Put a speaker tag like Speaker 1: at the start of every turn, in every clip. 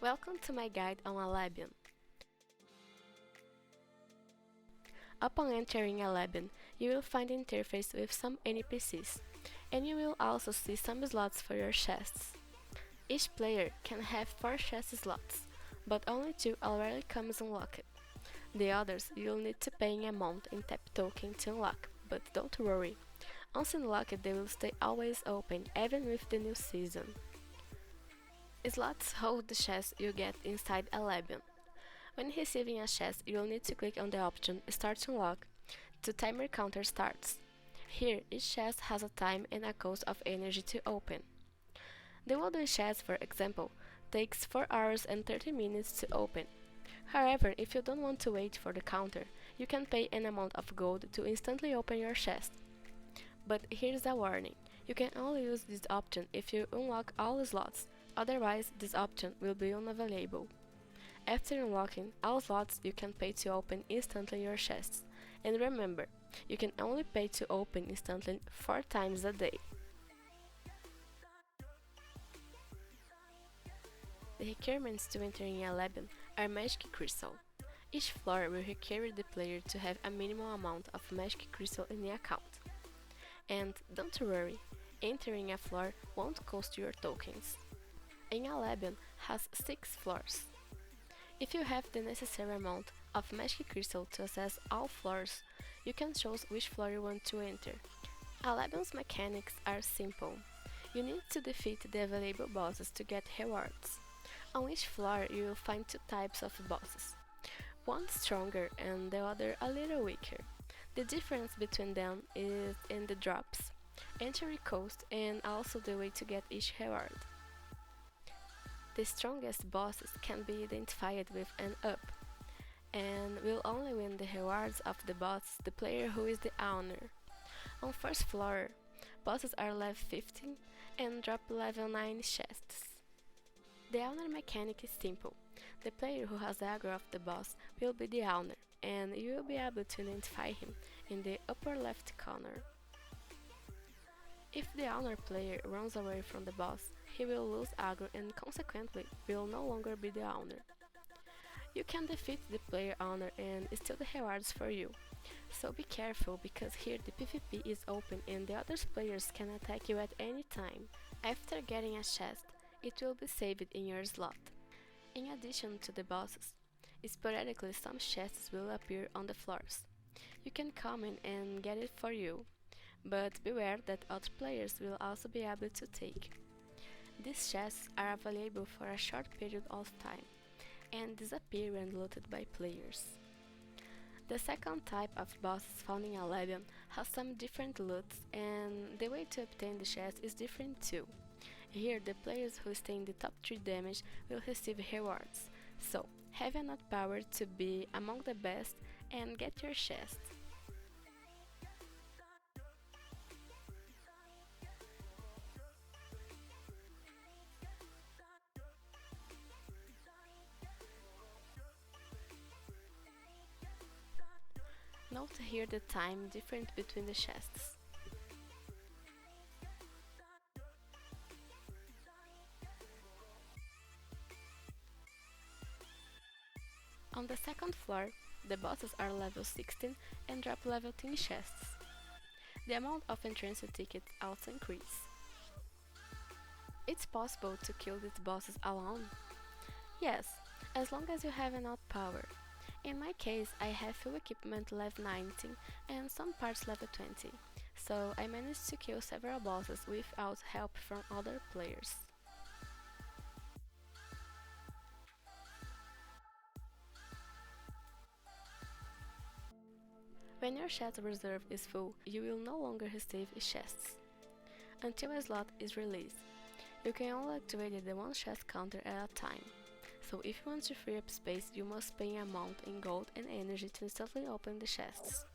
Speaker 1: Welcome to my guide on Alebion. Upon entering Alebion, you will find an interface with some NPCs, and you will also see some slots for your chests. Each player can have 4 chest slots, but only 2 already comes unlocked. The others you'll need to pay an amount in tap token to unlock, but don't worry. Once unlocked, they will stay always open, even with the new season. Slots hold the chests you get inside Alebion. When receiving a chest, you'll need to click on the option Start to Unlock. The timer counter starts. Here, each chest has a time and a cost of energy to open. The wooden chest, for example, takes 4 hours and 30 minutes to open. However, if you don't want to wait for the counter, you can pay an amount of gold to instantly open your chest. But here's a warning, you can only use this option if you unlock all slots, otherwise this option will be unavailable. After unlocking all slots, you can pay to open instantly your chests. And remember, you can only pay to open instantly 4 times a day. The requirements to entering Alebion are Magic Crystal. Each floor will require the player to have a minimum amount of Magic Crystal in the account. And don't worry, entering a floor won't cost your tokens. An Alebion has 6 floors. If you have the necessary amount of Magic Crystal to access all floors, you can choose which floor you want to enter. Alebion's mechanics are simple. You need to defeat the available bosses to get rewards. On each floor you will find 2 types of bosses, one stronger and the other a little weaker. The difference between them is in the drops, entry cost and also the way to get each reward. The strongest bosses can be identified with an up, and will only win the rewards of the boss the player who is the owner. On first floor, bosses are level 15 and drop level 9 chests. The owner mechanic is simple. The player who has the aggro of the boss will be the owner, and you will be able to identify him in the upper left corner. If the owner player runs away from the boss, he will lose aggro and consequently will no longer be the owner. You can defeat the player owner and steal the rewards for you. So be careful because here the PvP is open and the other players can attack you at any time. After getting a chest, it will be saved in your slot. In addition to the bosses, sporadically some chests will appear on the floors. You can come in and get it for you, but beware that other players will also be able to take. These chests are available for a short period of time and disappear when looted by players. The second type of bosses found in Alebion has some different loots and the way to obtain the chest is different too. Here the players who stay in the top 3 damage will receive rewards, so have enough power to be among the best and get your chest. Note here the time different between the chests. On the second floor, the bosses are level 16 and drop level 10 chests. The amount of entrance tickets also increase. It's possible to kill these bosses alone? Yes, as long as you have enough power. In my case, I have full equipment level 19 and some parts level 20, so I managed to kill several bosses without help from other players. When your chest reserve is full, you will no longer receive chests until a slot is released. You can only activate the one chest counter at a time. So if you want to free up space, you must pay an amount in gold and energy to instantly open the chests.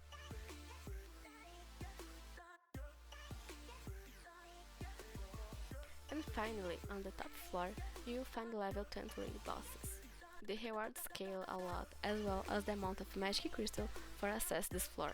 Speaker 1: And finally, on the top floor, you will find level 20 bosses. The rewards scale a lot, as well as the amount of magic crystal for access this floor.